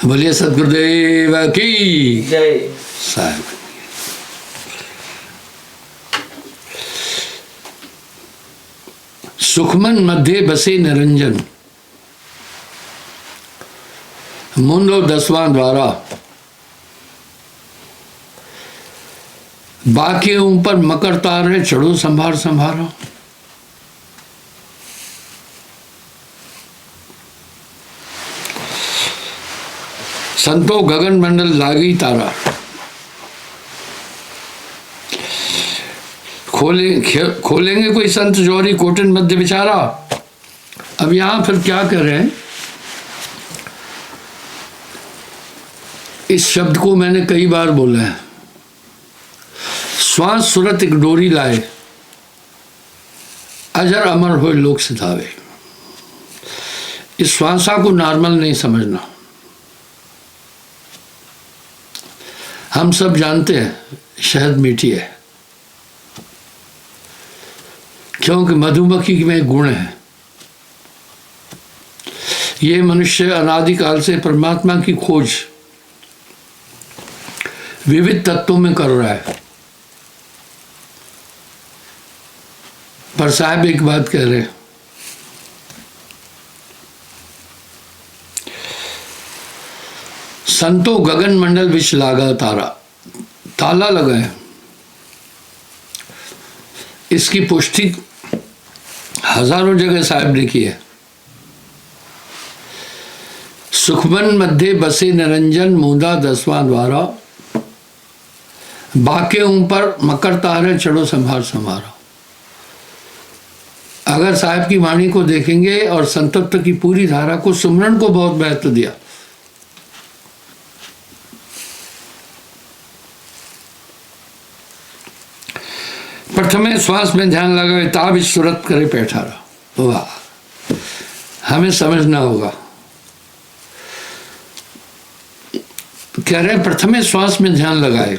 बोलिए सदगुरुदेव की जय। साहब। सुखमन मध्य बसे निरंजन, मुंडो 10वां द्वारा, बाके ऊपर मकर तारे चढ़ो संभार संभारो। संतो गगन मंडल लागी तारा, खोलेंगे कोई संत जोरी कोटन मध्य विचारा। अब यहां फिर क्या कर रहे हैं, इस शब्द को मैंने कई बार बोला है। श्वास सुरत एक डोरी लाए, अजर अमर होए लोक सिधावे। इस श्वासा को नॉर्मल नहीं समझना। हम सब जानते हैं शहद मीठी है, क्योंकि मधुमक्खी में गुण है। ये मनुष्य अनादिकाल से परमात्मा की खोज विविध तत्वों में कर रहा है। पर साहब एक बात कह रहे, संतो गगन मंडल विच लागा तारा, ताला लगा है। इसकी पुष्टि हजारों जगह साहब ने की है। सुखमन मध्य बसे निरंजन, मुंदा 10वां द्वारा, बाके ऊपर मकर तारे चढ़ो संभार संभारो। अगर साहब की वाणी को देखेंगे और संतत्व की पूरी धारा को, सुमरन को बहुत महत्व दिया। प्रथमे श्वास में ध्यान लगावे, ताब सूरत करे पैठारा। वाह, हमें समझना होगा। कह रहे हैं प्रथमे श्वास में ध्यान लगाए,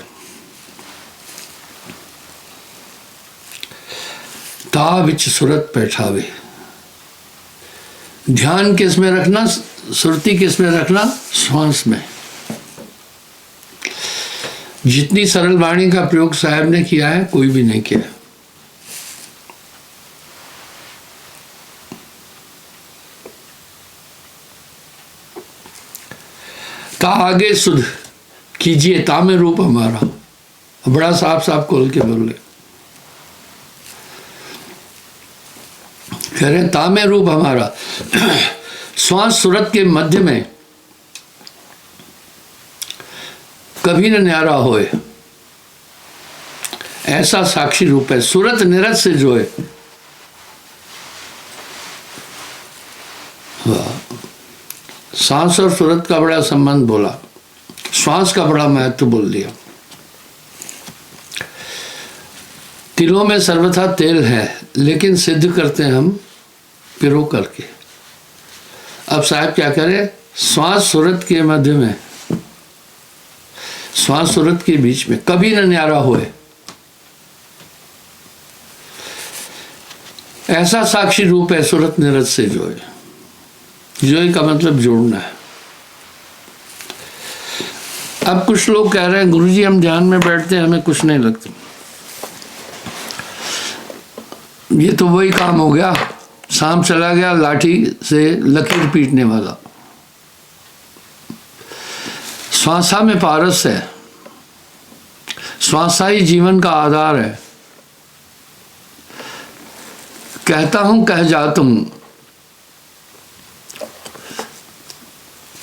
ताबिच सुरत बैठावे। ध्यान किस में रखना, सुरती किस में रखना, श्वास में। जितनी सरल वाणी का प्रयोग साहब ने किया है, कोई भी नहीं किया। ता आगे सुध कीजिए, ता में रूप हमारा। बड़ा साफ साफ खोल के बोले, कह रहे ता में रूप हमारा। श्वास सुरत के मध्य में कभी न न्यारा होए, ऐसा साक्षी रूप है। सुरत निरत से जो है, सांस और सुरत का बड़ा संबंध बोला, श्वास का बड़ा महत्व बोल दिया। तिलों में सर्वथा तेल है, लेकिन सिद्ध करते हैं हम पिरो करके। अब साहब क्या करें, श्वास सुरत के मध्य में, श्वास सुरत के बीच में कभी न न्यारा होए, ऐसा साक्षी रूप है सुरत निरत से जो है। जोई का मतलब जोड़ना है। अब कुछ लोग कह रहे हैं गुरुजी हम ध्यान में बैठते हैं, हमें कुछ नहीं लगता। ये तो वही काम हो गया, सांप चला गया लाठी से लकीर पीटने वाला। श्वासा में पारस है, श्वासा ही जीवन का आधार है। कहता हूं कह जाता हूं,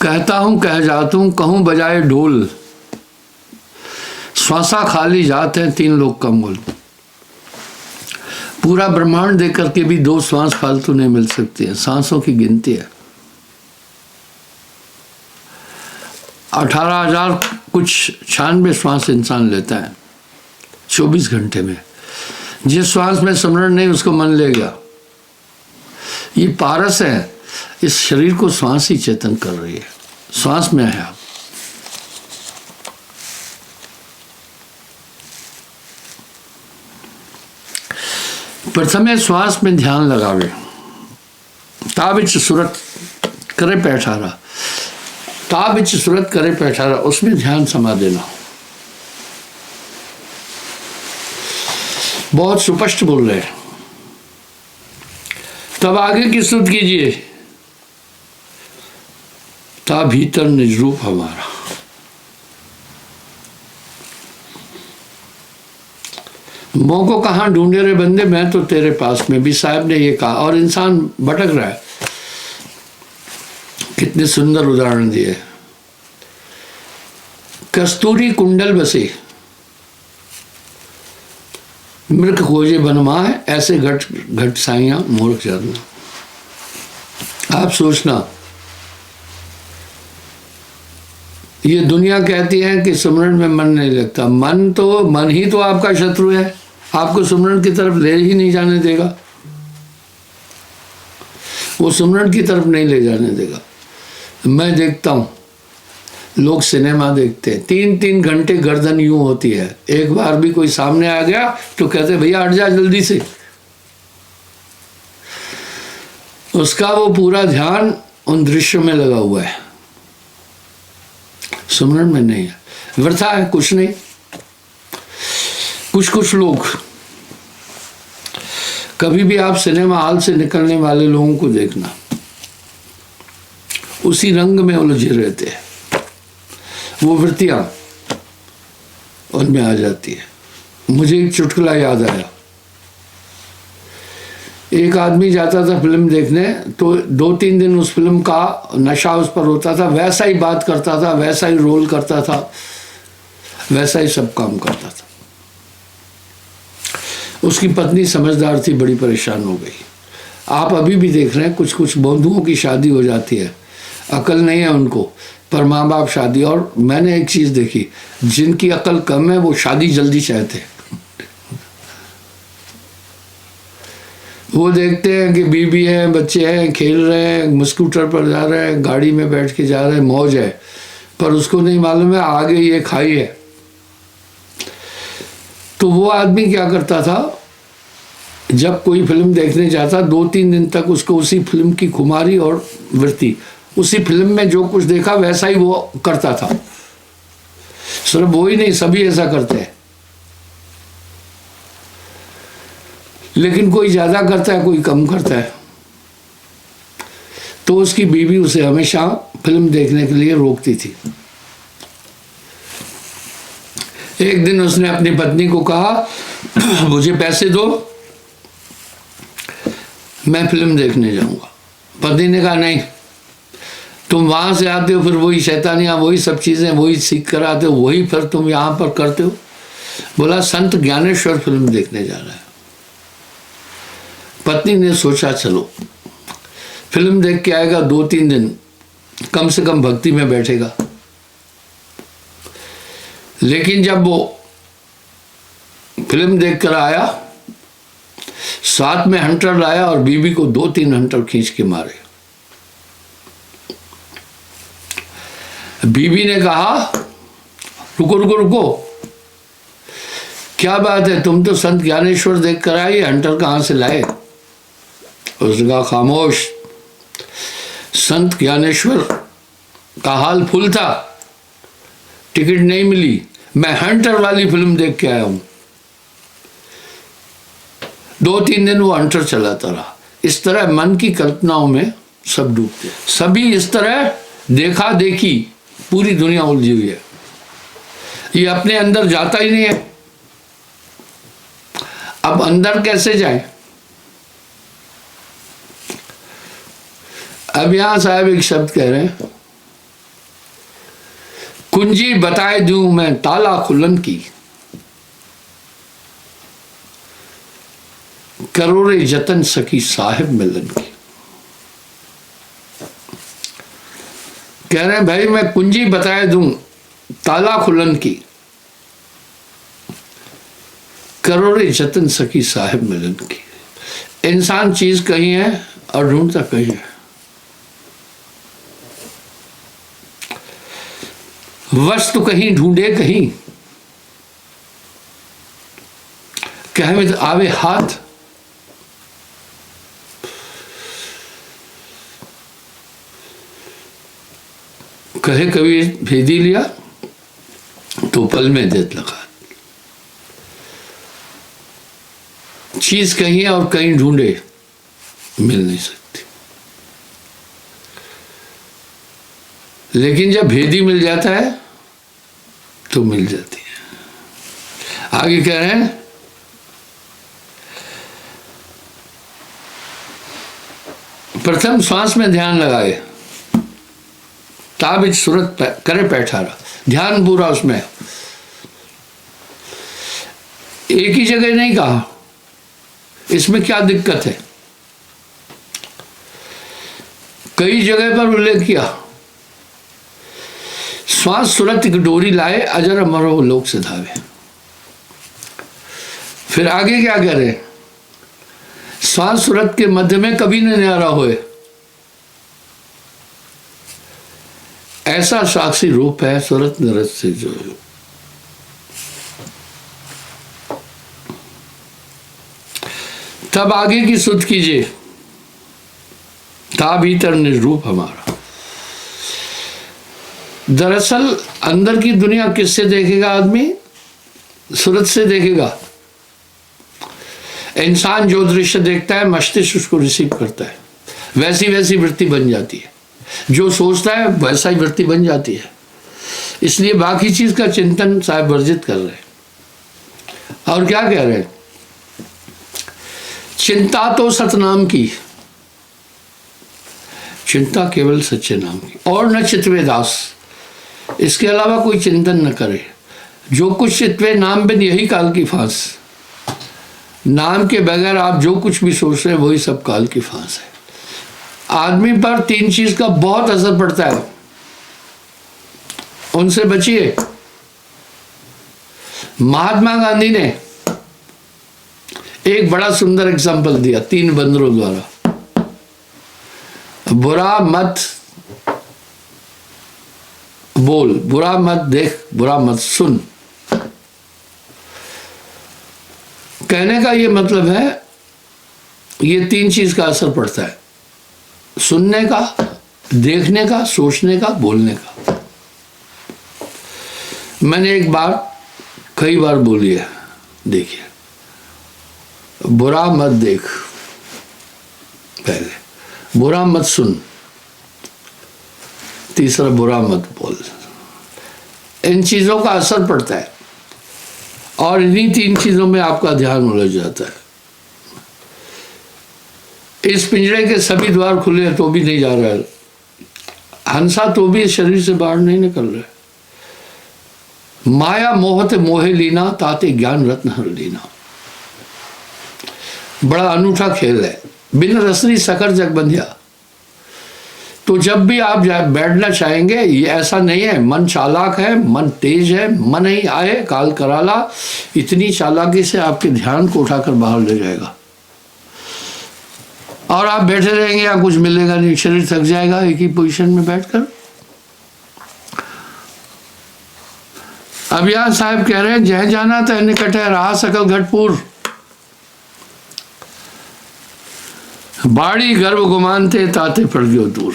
कहता हूं कह जाता हूं, कहूं बजाए ढोल। श्वासा खाली जात है, 3 लोग का मोल। पूरा ब्रह्मांड देख करके भी 2 श्वास फालतू नहीं मिल सकती है। सांसों की गिनती है 18,000 कुछ 96 श्वास इंसान लेता है 24 घंटे में। जिस श्वास में स्मरण नहीं, उसको मन ले गया। ये पारस है, इस शरीर को श्वास ही चेतन कर रही है। श्वास में है आप। प्रथमे श्वास में ध्यान लगावे, ताबिच सुरत करे पैठारा। ता बिच सूरत करे पैठारा, उसमें ध्यान समा देना। बहुत सुस्पष्ट बोल रहे हैं। तब आगे की स्तुति कीजिए, ता भीतर निज रूप हमारा। मोह को कहाँ ढूंढे रे बंदे, मैं तो तेरे पास में, भी साहब ने ये कहा। और इंसान भटक रहा है। कितने सुंदर उदाहरण दिए। कस्तूरी कुंडल बसे, मृग खोजे बनमाए, ऐसे घट घट साइया मूर्ख जानना। आप सोचना, ये दुनिया कहती है कि सुमरन में मन नहीं लगता। मन ही तो आपका शत्रु है, आपको सुमरन की तरफ ले ही नहीं जाने देगा। वो सुमरन की तरफ नहीं ले जाने देगा। मैं देखता हूँ लोग सिनेमा देखते हैं, 3-3 घंटे गर्दन यूं होती है। एक बार भी कोई सामने आ गया तो कहते भैया हट जा जल्दी से। उसका वो पूरा ध्यान उन दृश्यों में लगा हुआ है, सुमरन में नहीं है। वृथा है, कुछ नहीं। कुछ लोग, कभी भी आप सिनेमा हॉल से निकलने वाले लोगों को देखना, उसी रंग में उलझे रहते हैं। वो वृत्तियां उनमें आ जाती है। मुझे एक चुटकुला याद आया। एक आदमी जाता था फिल्म देखने, तो 2-3 दिन उस फिल्म का नशा उस पर होता था। वैसा ही बात करता था, वैसा ही रोल करता था, वैसा ही सब काम करता था। उसकी पत्नी समझदार थी, बड़ी परेशान हो गई। आप अभी भी देख रहे हैं, कुछ बंधुओं की शादी हो जाती है, अकल नहीं है उनको, पर माँ बाप शादी। और मैंने एक चीज़ देखी, जिनकी अकल कम है वो शादी जल्दी चाहते हैं। वो देखते हैं कि बीबी है, बच्चे हैं, खेल रहे हैं, स्कूटर पर जा रहे हैं, गाड़ी में बैठ के जा रहे हैं, मौज है, पर उसको नहीं मालूम है आगे ये खाई है। तो वो आदमी क्या करता था, जब कोई फिल्म देखने जाता 2-3 दिन तक उसको उसी फिल्म की खुमारी और वृत्ति, उसी फिल्म में जो कुछ देखा वैसा ही वो करता था। सिर्फ वो ही नहीं, सभी ऐसा करते हैं। लेकिन कोई ज्यादा करता है, कोई कम करता है। तो उसकी बीवी उसे हमेशा फिल्म देखने के लिए रोकती थी। एक दिन उसने अपनी पत्नी को कहा मुझे पैसे दो, मैं फिल्म देखने जाऊंगा। पत्नी ने कहा नहीं, तुम वहां से आते हो, फिर वही शैतानियां, वही सब चीजें, वही सीख कर आते हो, वही फिर तुम यहां पर करते हो। बोला संत ज्ञानेश्वर फिल्म देखने जा रहा है। पत्नी ने सोचा चलो फिल्म देख के आएगा, 2-3 दिन कम से कम भक्ति में बैठेगा। लेकिन जब वो फिल्म देख कर आया, साथ में हंटर लाया और बीबी को 2-3 हंटर खींच के मारे। बीबी ने कहा रुको रुको रुको, क्या बात है, तुम तो संत ज्ञानेश्वर देख कर आए, हंटर कहां से लाए? उसने कहा खामोश, संत ज्ञानेश्वर का हाल फुल था, टिकट नहीं मिली, मैं हंटर वाली फिल्म देख के आया हूं। 2-3 दिन वो हंटर चलाता रहा। इस तरह मन की कल्पनाओं में सब डूबते, सभी इस तरह देखा देखी पूरी दुनिया उलझी हुई है। ये अपने अंदर जाता ही नहीं है। अब अंदर कैसे जाए? अब यहां साहब एक शब्द कह रहे हैं, कुंजी बताए दूं मैं ताला खुलन की, करोड़े जतन सकी साहिब मिलन की। कह रहे हैं भाई मैं कुंजी बताए दूं ताला खुलन की, करोड़े जतन सकी साहिब मिलन की। इंसान चीज कहीं है और ढूंढता कहीं है। वस्तु कहीं ढूंढे कहीं, कहवे आवे हाथ। कहे कभी भेदी लिया तो पल में देत लगा। चीज कहीं और कहीं ढूंढे मिल नहीं सकती, लेकिन जब भेदी मिल जाता है तो मिल जाती है। आगे कह रहे हैं, प्रथम श्वास में ध्यान लगाए, ताबिज सूरत करे पैठारा, ध्यान पूरा उसमें। एक ही जगह नहीं कहा, इसमें क्या दिक्कत है? कई जगह पर उल्लेख किया। श्वास सूरत की डोरी लाए, अजर अमरो लोक से धावे। फिर आगे क्या कह रहे? श्वास सूरत के मध्य में कभी न न्यारा होए, ऐसा साक्षी रूप है सूरत नरत से जो। तब आगे की सुध कीजिए, था भीतर निर्रूप हमारा। दरअसल अंदर की दुनिया किससे देखेगा आदमी? सूरत से देखेगा। इंसान जो दृश्य देखता है मस्तिष्क उसको रिसीव करता है, वैसी वैसी वृत्ति बन जाती है। जो सोचता है वैसा ही वृत्ति बन जाती है। इसलिए बाकी चीज का चिंतन साहब वर्जित कर रहे हैं। और क्या कह रहे हैं? चिंता तो सतनाम की, चिंता केवल सच्चे नाम की, और न चितवे दास, इसके अलावा कोई चिंतन न करे। जो कुछ चितवे नाम बिन यही काल की फांस, नाम के बगैर आप जो कुछ भी सोच रहे हैं वही सब काल की फांस है। आदमी पर तीन चीज का बहुत असर पड़ता है, उनसे बचिए। महात्मा गांधी ने एक बड़ा सुंदर एग्जाम्पल दिया तीन बंदरों द्वारा। बुरा मत बोल, बुरा मत देख, बुरा मत सुन। कहने का ये मतलब है, ये तीन चीज का असर पड़ता है, सुनने का, देखने का, सोचने का, बोलने का। मैंने एक बार कई बार बोली है, देखिए, बुरा मत देख पहले, बुरा मत सुन, तीसरा बुरा मत बोल। इन चीजों का असर पड़ता है और इन्हीं तीन चीजों में आपका ध्यान उलझ जाता है। इस पिंजरे के सभी द्वार खुले हैं तो भी नहीं जा रहा है, हंसा तो भी इस शरीर से बाहर नहीं निकल रहा है। माया मोहत मोहे लीना, ताते ज्ञान रत्न हर लीना। बड़ा अनूठा खेल है, बिन रसनी सकर जग बंधिया। तो जब भी आप बैठना चाहेंगे, ये ऐसा नहीं है मन चालाक है, मन तेज है, मन ही आए काल कराला, इतनी चालाकी से आपके ध्यान को उठाकर बाहर ले जाएगा और आप बैठे रहेंगे, या कुछ मिलेगा नहीं, शरीर थक जाएगा एक ही पोजीशन में बैठकर। अब यहां साहब कह रहे हैं, जह जाना तह निकट है, रहा सकल घटपुर, बाड़ी गर्भ गुमानते, ताते पड़ गयो दूर।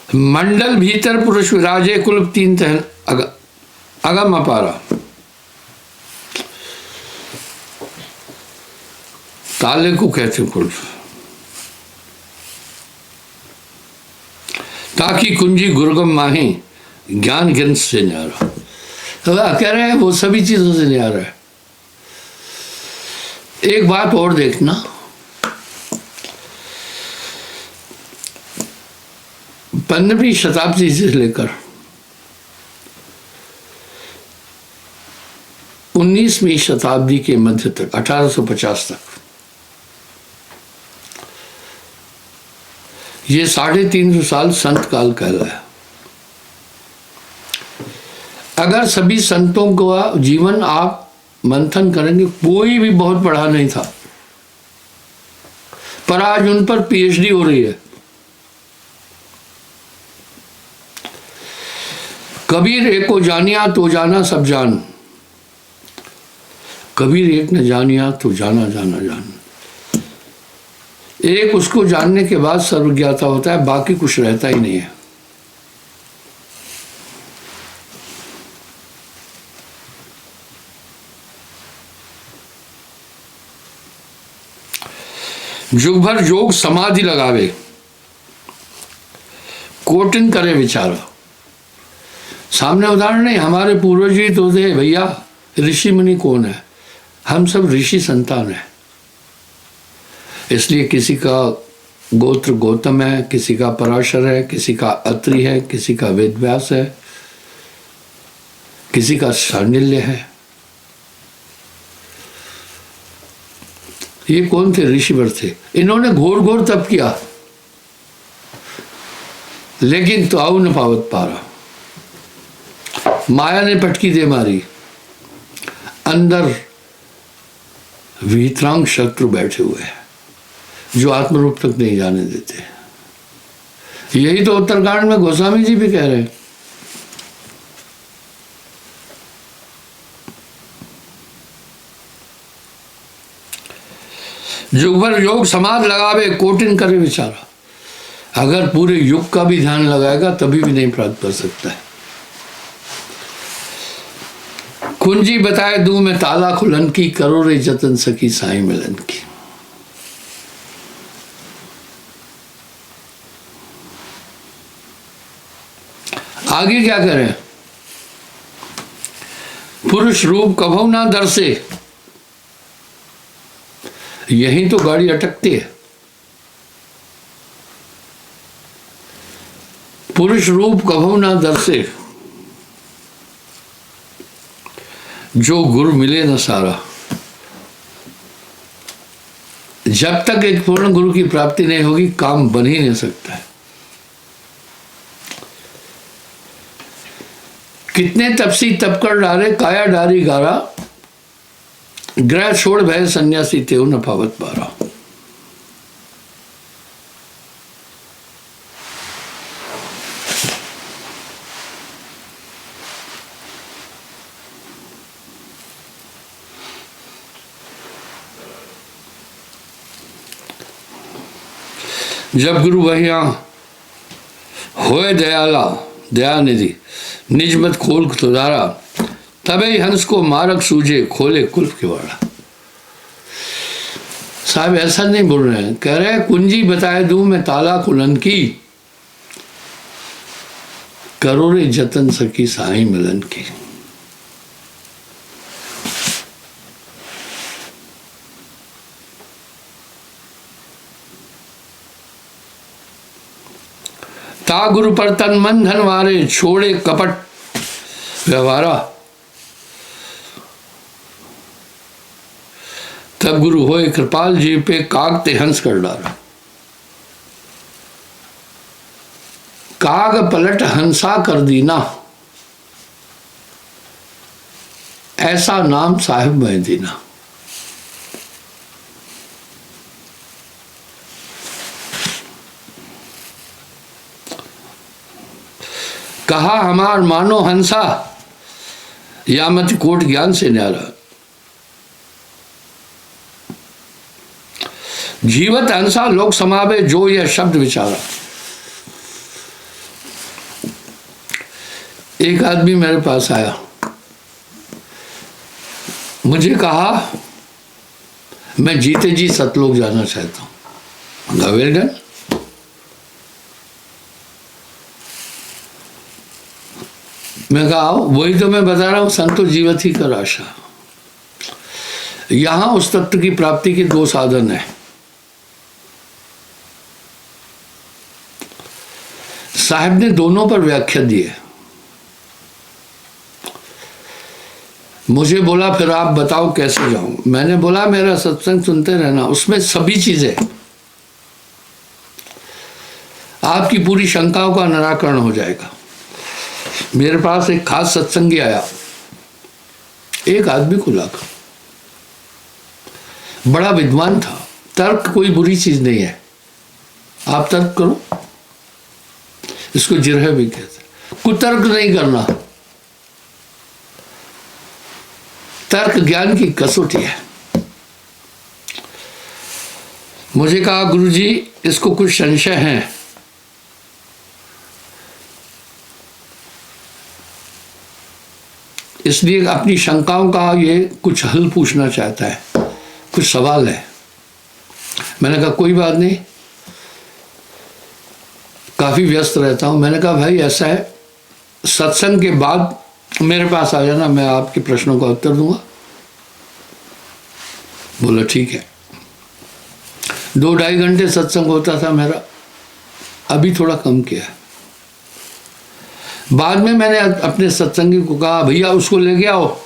मंडल भीतर पुरुष विराजे, कुल तीन तहन अगम अपारा। ताले को कहते हैं कुल्फ, ताकि कुंजी गुरगम माही, ज्ञान गिन से न्यारा। तो कह रहे हैं वो सभी चीजों से न्यारा है। एक बात और देखना, 15वीं शताब्दी से लेकर 19वीं शताब्दी के मध्य तक, 1850 तक, ये 350 साल संत काल कहलाया। अगर सभी संतों का जीवन आप मंथन करेंगे, कोई भी बहुत बड़ा नहीं था, पर आज उन पर पीएचडी हो रही है। कबीर एक को जानिया तो जाना सब जान, कबीर एक ने जानिया तो जाना जाना जान। एक उसको जानने के बाद सर्वज्ञाता होता है, बाकी कुछ रहता ही नहीं है। जुग भर जोग समाधि लगावे, कोटिन करे विचारा। सामने उदाहरण नहीं, हमारे पूर्वज ही तो थे भैया। ऋषि मुनि कौन है? हम सब ऋषि संतान हैं। इसलिए किसी का गोत्र गौतम है, किसी का पराशर है, किसी का अत्रि है, किसी का वेदव्यास है, किसी का शांडिल्य है। ये कौन थे? ऋषिवर थे। इन्होंने घोर घोर तप किया, लेकिन तो आओ न पावत पारा। माया ने पटकी दे मारी, अंदर वीतरांग शत्रु बैठे हुए हैं जो आत्मरूप तक नहीं जाने देते। यही तो उत्तरकांड में गोस्वामी जी भी कह रहे हैं। जुग भर योग समाध लगावे, कोटिन करे विचारा। अगर पूरे युग का भी ध्यान लगाएगा तभी भी नहीं प्राप्त कर सकता है। कुंजी बताए दूं मैं ताला खुलन की, करो रे जतन सकी साईं मिलन की। आगे क्या करें? पुरुष रूप कभू ना दर्शे, यही तो गाड़ी अटकती है। पुरुष रूप कभू ना दर्शे, जो गुरु मिले न सारा। जब तक एक पूर्ण गुरु की प्राप्ति नहीं होगी, काम बन ही नहीं सकता है। कितने तपसी तप कर डारे, काया डारी गारा, ग्रह छोड़ भय सन्यासी तेऊ न पावत पारा। जब गुरु वहिया होए दयाला दयानिधि, निजमत खोल तुदारा, तबे हंस को मारक सूझे, खोले कुल्फ किवाड़ा। साहब ऐसा नहीं बोल रहे हैं, कह रहे हैं कुंजी बताए दूं मैं ताला खुलन की, करो रे जतन सकी साईं मिलन की। ता गुरु पर तन मन धन वारे, छोड़े कपट व्यवहारा। तब गुरु होए कृपाल जी पे, काग ते हंस कर डारा। काग पलट हंसा कर दीना, ऐसा नाम साहिब में दीना। कहा हमार मानो हंसा, या मत कोट ज्ञान से न्यारा। जीवत हंसा लोक समावे, जो यह शब्द विचारा। एक आदमी मेरे पास आया, मुझे कहा मैं जीते जी सतलोक जाना चाहता हूं। Well done. मैं कहा वही तो मैं बता रहा हूं, संतो जीवत ही कर आशा। यहां उस तत्व की प्राप्ति के दो साधन है। साहब ने दोनों पर व्याख्या दी है। मुझे बोला फिर आप बताओ कैसे जाऊं। मैंने बोला मेरा सत्संग सुनते रहना, उसमें सभी चीजें, आपकी पूरी शंकाओं का निराकरण हो जाएगा। मेरे पास एक खास सत्संगी आया, एक आदमी को लाकर, बड़ा विद्वान था, तर्क कोई बुरी चीज नहीं है, आप तर्क करो, इसको जिरह भी कहते हैं। कुतर्क नहीं करना, तर्क ज्ञान की कसौटी है। मुझे कहा गुरुजी इसको कुछ संशय है, इसलिए अपनी शंकाओं का ये कुछ हल पूछना चाहता है, कुछ सवाल है। मैंने कहा कोई बात नहीं, काफी व्यस्त रहता हूं। मैंने कहा भाई ऐसा है, सत्संग के बाद मेरे पास आ जाना, मैं आपके प्रश्नों का उत्तर दूंगा। बोला ठीक है। 2-2.5 घंटे सत्संग होता था मेरा, अभी थोड़ा कम किया। बाद में मैंने अपने सत्संगी को कहा भैया उसको लेके आओ।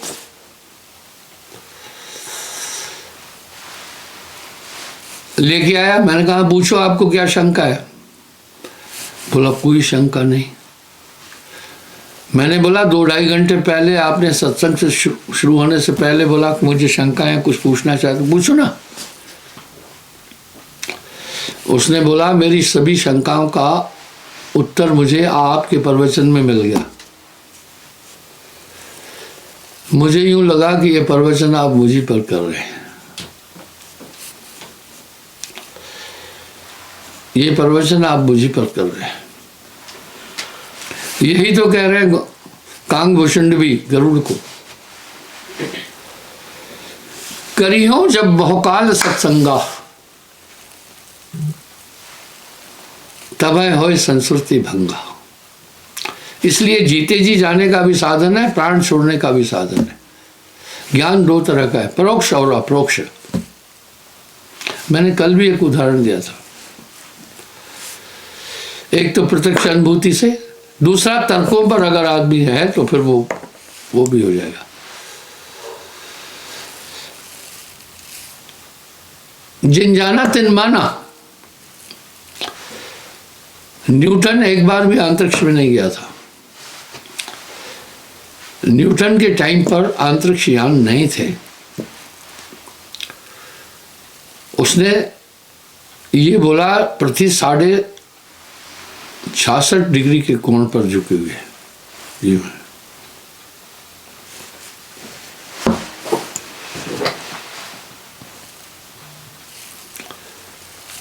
लेके आया, मैंने कहा पूछो आपको क्या शंका है। बोला कोई शंका नहीं। मैंने बोला 2-2.5 घंटे पहले आपने सत्संग से शुरू होने से पहले बोला मुझे शंका है, कुछ पूछना चाहते, पूछो ना। उसने बोला मेरी सभी शंकाओं का उत्तर मुझे आपके प्रवचन में मिल गया। मुझे यूं लगा कि ये प्रवचन आप मुझी पर कर रहे हैं, ये प्रवचन आप मुझी पर कर रहे हैं। यही तो कह रहे हैं कांग भूषण भी गरुड़ को, करी हो जब बहुकाल सत्संगा, तब हो संस्कृति भंगा। इसलिए जीते जी जाने का भी साधन है, प्राण छोड़ने का भी साधन है। ज्ञान 2 तरह का है, परोक्ष और अप्रोक्ष। मैंने कल भी एक उदाहरण दिया था, एक तो प्रत्यक्ष अनुभूति से, दूसरा तर्कों पर अगर आदमी है तो फिर वो भी हो जाएगा। जिन जाना तिन माना। न्यूटन एक बार भी अंतरिक्ष में नहीं गया था। न्यूटन के टाइम पर अंतरिक्ष यान नहीं थे। उसने ये बोला पृथ्वी 66.5 डिग्री के कोण पर झुके हुए है।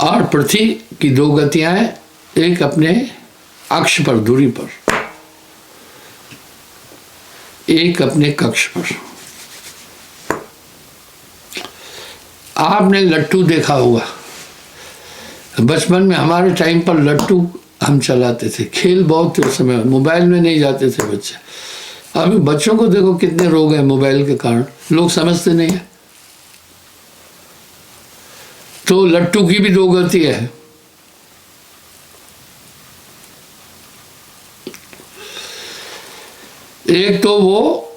और पृथ्वी की 2 गतियां हैं, एक अपने अक्ष पर दूरी पर, एक अपने कक्ष पर। आपने लट्टू देखा होगा, बचपन में हमारे टाइम पर लट्टू हम चलाते थे, खेल बहुत थे उस समय, मोबाइल में नहीं जाते थे बच्चे। अभी बच्चों को देखो कितने रोग हैं मोबाइल के कारण, लोग समझते नहीं है। तो लट्टू की भी 2 गति है। एक तो वो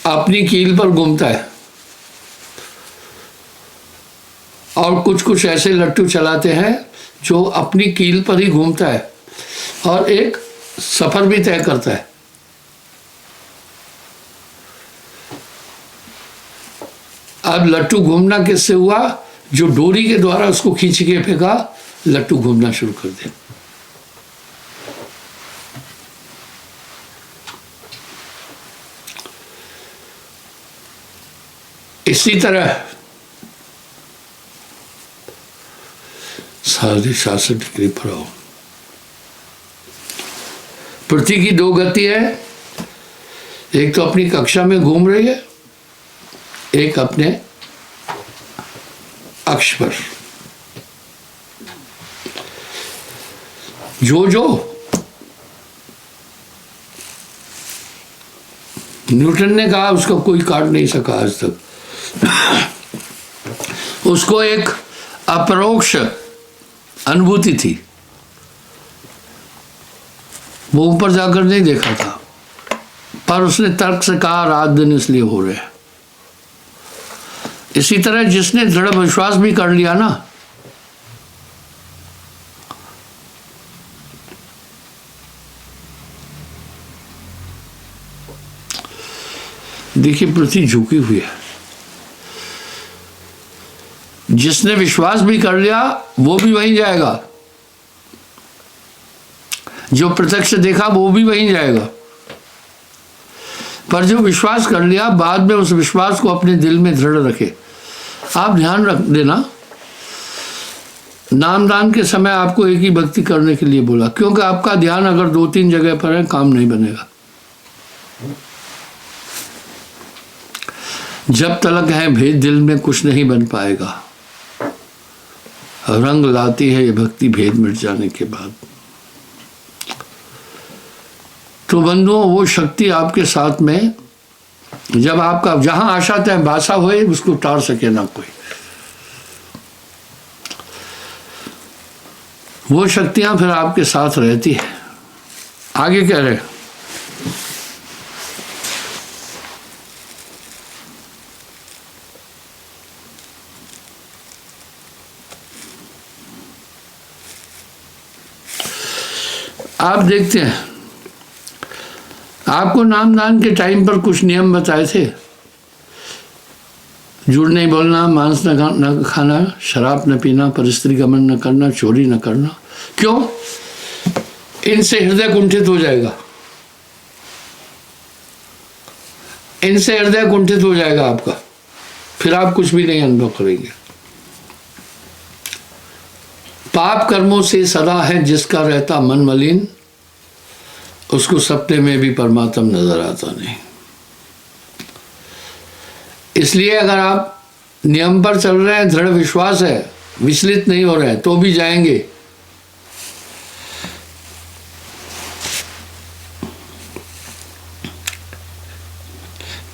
अपनी कील पर घूमता है, और कुछ कुछ ऐसे लट्टू चलाते हैं जो अपनी कील पर ही घूमता है और एक सफर भी तय करता है। अब लट्टू घूमना किससे हुआ? जो डोरी के द्वारा उसको खींच के फेंका, लट्टू घूमना शुरू कर दे। इसी तरह 66.5 डिग्री पर आओ। पृथ्वी की 2 गति है, एक तो अपनी कक्षा में घूम रही है, एक अपने अक्ष पर। जो न्यूटन ने कहा उसका कोई काट नहीं सका आज तक। उसको एक अपरोक्ष अनुभूति थी, वो ऊपर जाकर नहीं देखा था, पर उसने तर्क से कहा रात दिन इसलिए हो रहे हैं। इसी तरह जिसने दृढ़ विश्वास भी कर लिया ना, देखिए पृथ्वी झुकी हुई है, जिसने विश्वास भी कर लिया वो भी वहीं जाएगा, जो प्रत्यक्ष देखा वो भी वहीं जाएगा। पर जो विश्वास कर लिया, बाद में उस विश्वास को अपने दिल में दृढ़ रखे। आप ध्यान रख देना, नामदान के समय आपको एक ही भक्ति करने के लिए बोला, क्योंकि आपका ध्यान अगर 2-3 जगह पर है, काम नहीं बनेगा। जब तलक है भेद दिल में, कुछ नहीं बन पाएगा। रंग लाती है ये भक्ति भेद मिट जाने के बाद। तो बंधुओं, वो शक्ति आपके साथ में, जब आपका जहां आशा तय बासा होए, उसको टार सके ना कोई। वो शक्तियां फिर आपके साथ रहती है। आगे कह रहे, आप देखते हैं, आपको नामदान के टाइम पर कुछ नियम बताए थे। झूठ नहीं बोलना, मांस न खाना, शराब न पीना, परस्त्री गमन न करना, चोरी न करना। क्यों? इनसे हृदय कुंठित हो जाएगा, इनसे हृदय कुंठित हो जाएगा आपका, फिर आप कुछ भी नहीं अनुभव करेंगे। पाप कर्मों से सदा है जिसका रहता मन मलिन, उसको सपने में भी परमात्मा नजर आता नहीं। इसलिए अगर आप नियम पर चल रहे हैं, दृढ़ विश्वास है, विचलित नहीं हो रहे हैं, तो भी जाएंगे।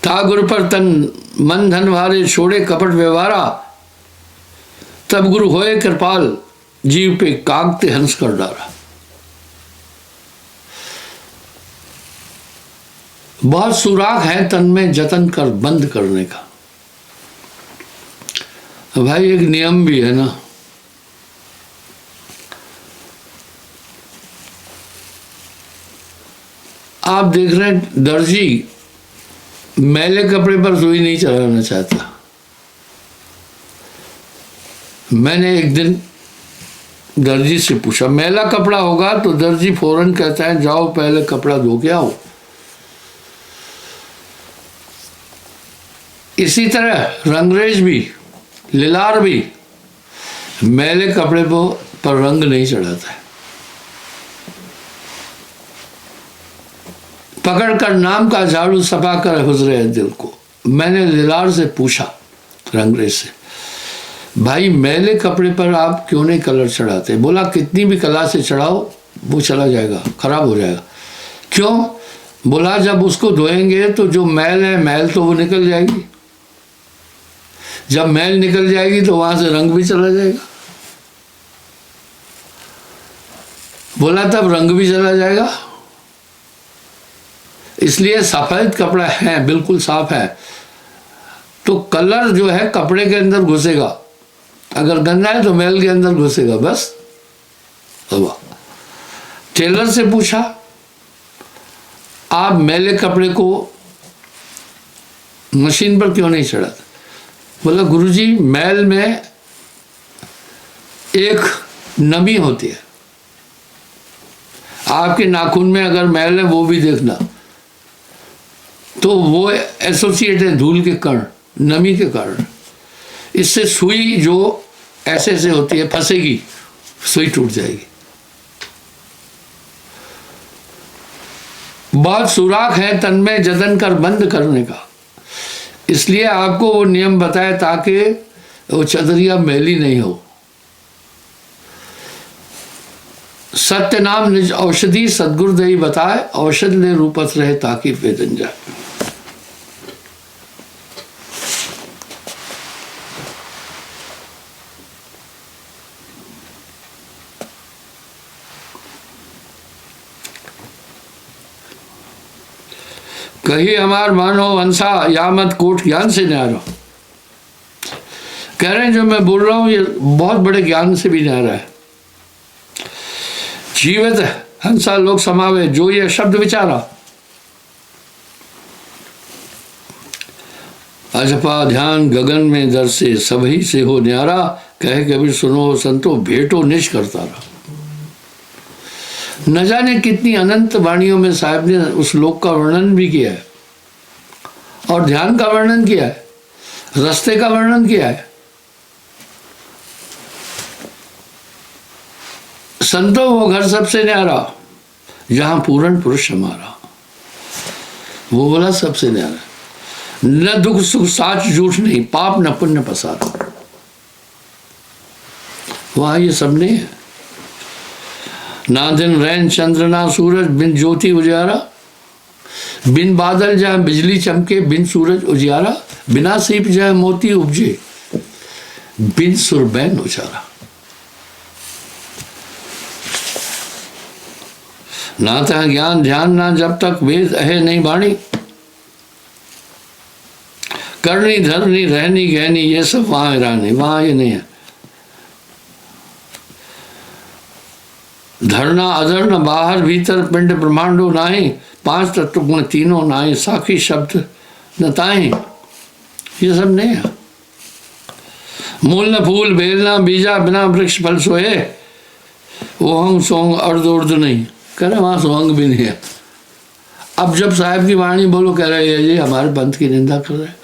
था गुरु पर तन मन धन वारे, छोड़े कपट व्यवहारा, तब गुरु होए कृपाल, जीव पे कागते हंस कर डारा। बहुत सुराग है तन में जतन कर बंद करने का। भाई एक नियम भी है ना, आप देख रहे हैं दर्जी मैले कपड़े पर सुई नहीं चढ़ाना चाहता। मैंने एक दिन दर्जी से पूछा, मैला कपड़ा होगा तो दर्जी फौरन कहता है जाओ पहले कपड़ा धो के आओ। इसी तरह रंगरेज भी, लिलार भी मैले कपड़े पर रंग नहीं चढ़ाता है। पकड़ कर नाम का झाड़ू सफा कर गुजरे दिल को। मैंने लिलार से पूछा, रंगरेज से, भाई मैले कपड़े पर आप क्यों नहीं कलर चढ़ाते? बोला कितनी भी कला से चढ़ाओ वो चला जाएगा, खराब हो जाएगा। क्यों? बोला जब उसको धोएंगे तो जो मैल है, मैल तो वो निकल जाएगी। जब मैल निकल जाएगी तो वहां से रंग भी चला जाएगा। बोला तब रंग भी चला जाएगा। इसलिए सफेद कपड़ा है, बिल्कुल साफ है, तो कलर जो है कपड़े के अंदर घुसेगा। अगर गंदा है तो मैल के अंदर घुसेगा, बस। टेलर से पूछा, आप मैले कपड़े को मशीन पर क्यों नहीं चढ़ाते? बोला गुरुजी मैल में एक नमी होती है, आपके नाखून में अगर मैल है वो भी देखना, तो वो एसोसिएट है धूल के कण, नमी के कारण। इससे सुई जो ऐसे ऐसे होती है फंसेगी, सुई टूट जाएगी। बहुत सुराख है तन में जतन कर बंद करने का। इसलिए आपको वो नियम बताए ताकि वो चदरिया मैली नहीं हो। सत्य नाम निज औषधि सदगुरुदेव बताए, औषध ले रूपत रहे ताकि वेदन जाए। कही हमार मानो वंशा यामत कोट ज्ञान से न्यारा। कह रहे हैं जो मैं बोल रहा हूं ये बहुत बड़े ज्ञान से भी न्यारा है। जीवित हंसा लोक समावे, जो ये शब्द विचारा। अजपा ध्यान गगन में दरसे, सभी से हो न्यारा, कहे कबीर सुनो संतो, भेटो निज करता रहा। न जाने कितनी अनंत वाणियों में साहब ने उस लोक का वर्णन भी किया है, और ध्यान का वर्णन किया है, रास्ते का वर्णन किया है। संतो वो घर सबसे न्यारा, जहां पूर्ण पुरुष हमारा, वो बोला सबसे न्यारा। न दुख सुख साच झूठ नहीं, पाप न पुण्य पसारा, वहां ये सब नहीं है। ना दिन रैन चंद्र ना सूरज, बिन ज्योति उजियारा, बिन बादल जहाँ बिजली चमके, बिन सूरज उजियारा, बिना सीप जहाँ मोती उपजे, बिन सुरबैन उचारा। ना तह ज्ञान ध्यान ना जब तक वेद है नहीं वाणी, करनी धरनी रहनी गहनी, ये सब वहां रानी, वहां ये नहीं है। धरना अधरना बाहर भीतर पिंड ब्रह्मांडो नाही, पांच तत्व गुण तीनों नाही, साखी शब्द नताएं, ये सब नहीं है। मूल न फूल बेलना बीजा, बिना वृक्ष फल सोए, ओहंग सोंग अर्ध उर्द नहीं, कह रहे वहां सोहंग भी नहीं है। अब जब साहब की वाणी बोलो, कह रहे हैं जी हमारे पंथ की निंदा कर रहे हैं।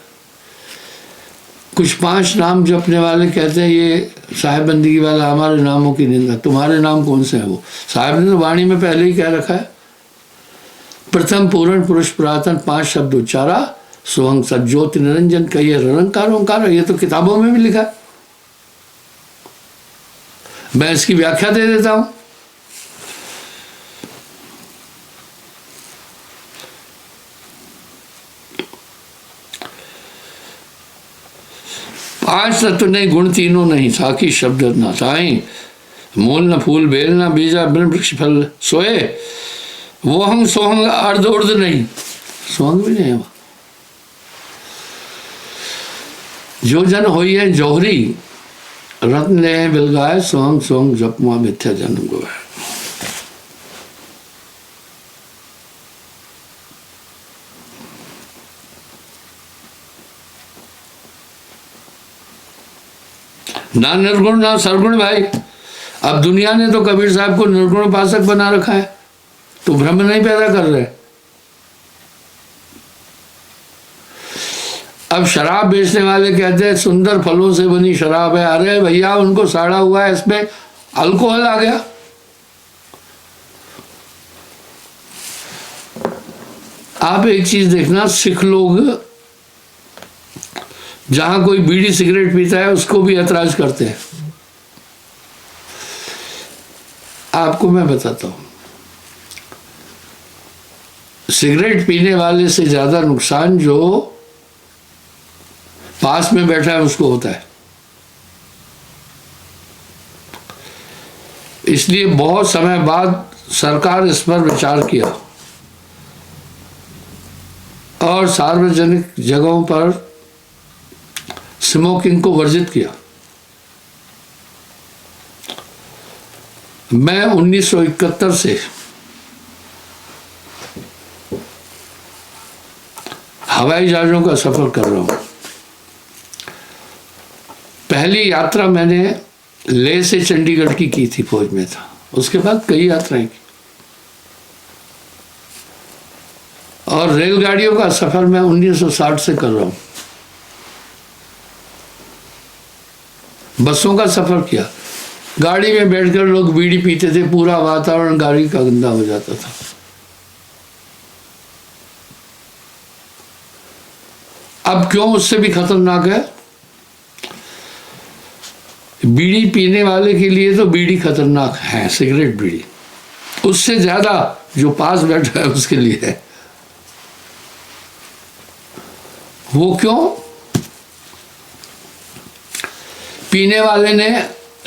कुछ पांच नाम जपने वाले कहते हैं ये साहेब बंदगी वाला हमारे नामों की निंदा, तुम्हारे नाम कौन से हैं? वो साहब ने तो वाणी में पहले ही कह रखा है, प्रथम पूर्ण पुरुष पुरातन, पांच शब्द उच्चारा, सोहंग सज्जोति निरंजन, कहिए निरंकार ओंकार, ये तो किताबों में भी लिखा है। मैं इसकी व्याख्या दे देता हूं। पांच तत्व नहीं, गुण तीनों नहीं, साखी शब्द न साई, मूल न फूल बेल न बीजा, बिन वृक्ष फल सोए, वो हम सोहंग अर्ध उर्ध नहीं, सोहंग भी नहीं है। जो जन होई है जौहरी, रत्न ले बिलगाए, सोहंग सोहंग जपमा मिथ्या जन्म गवाए। ना निर्गुण ना सरगुण भाई। अब दुनिया ने तो कबीर साहब को निर्गुण उपासक बना रखा है, तो भ्रम नहीं पैदा कर रहे। अब शराब बेचने वाले कहते हैं सुंदर फलों से बनी शराब है, अरे भैया उनको साड़ा हुआ है, इसमें अल्कोहल आ गया। आप एक चीज देखना, सिख लोग जहां कोई बीड़ी सिगरेट पीता है उसको भी ऐतराज करते हैं। आपको मैं बताता हूं, सिगरेट पीने वाले से ज्यादा नुकसान जो पास में बैठा है उसको होता है। इसलिए बहुत समय बाद सरकार इस पर विचार किया और सार्वजनिक जगहों पर स्मोकिंग को वर्जित किया। मैं 1971 से हवाई जहाजों का सफर कर रहा हूं। पहली यात्रा मैंने लेह से चंडीगढ़ की थी, फौज में था। उसके बाद कई यात्राएं की और रेलगाड़ियों का सफर मैं 1960 से कर रहा हूं। बसों का सफर किया, गाड़ी में बैठकर लोग बीड़ी पीते थे, पूरा वातावरण गाड़ी का गंदा हो जाता था। अब क्यों उससे भी खतरनाक है, बीड़ी पीने वाले के लिए तो बीड़ी खतरनाक है, सिगरेट बीड़ी, उससे ज्यादा जो पास बैठा है उसके लिए है। वो क्यों? पीने वाले ने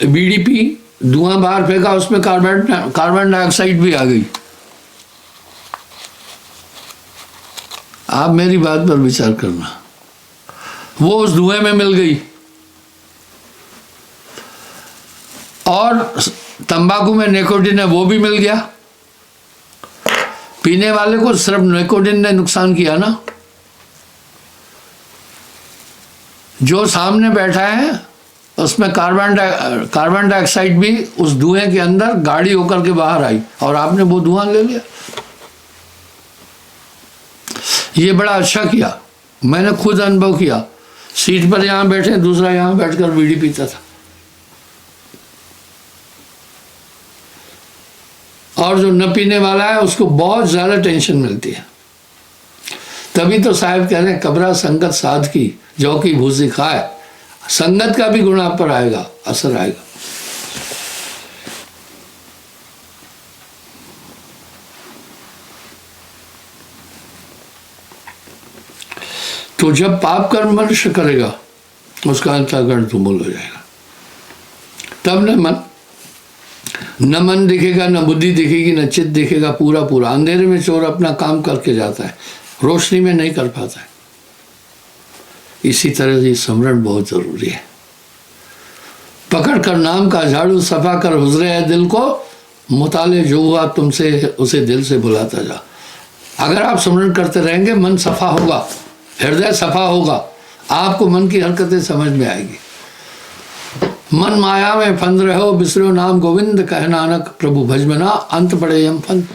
बीड़ी पी, धुआं बाहर फेंका, उसमें कार्बन डाइऑक्साइड भी आ गई। आप मेरी बात पर विचार करना, वो उस धुएं में मिल गई। और तंबाकू में निकोटिन है, वो भी मिल गया। पीने वाले को सिर्फ निकोटिन ने नुकसान किया ना, जो सामने बैठा है उसमें कार्बन डाइऑक्साइड भी उस धुएं के अंदर गाड़ी होकर के बाहर आई और आपने वो धुआं ले लिया। ये बड़ा अच्छा किया, मैंने खुद अनुभव किया। सीट पर यहाँ बैठे, दूसरा यहाँ बैठकर बीड़ी पीता था। और जो न पीने वाला है उसको बहुत ज्यादा टेंशन मिलती है। तभी तो साहब कह रहे हैं कबरा संगत साध की जो की भूसी खाए, संगत का भी गुण आप पर आएगा, असर आएगा। तो जब पाप कर्म मनुष्य करेगा उसका अंतःकरण तुमुल हो जाएगा। तब न मन दिखेगा, न बुद्धि दिखेगी, न चित्त दिखेगा। पूरा पूरा अंधेरे में चोर अपना काम करके जाता है, रोशनी में नहीं कर पाता है। इसी तरह से स्मरण बहुत जरूरी है। पकड़ कर नाम का झाड़ू, सफा कर हुजरे है दिल को, मुताले जो हुआ तुमसे उसे दिल से भुलाता जा। अगर आप स्मरण करते रहेंगे मन सफा होगा, हृदय सफा होगा, आपको मन की हरकतें समझ में आएगी। मन माया में फंद रहो, बिसरो नाम गोविंद, कह नानक प्रभु भजमना, अंत पड़े यम फंद।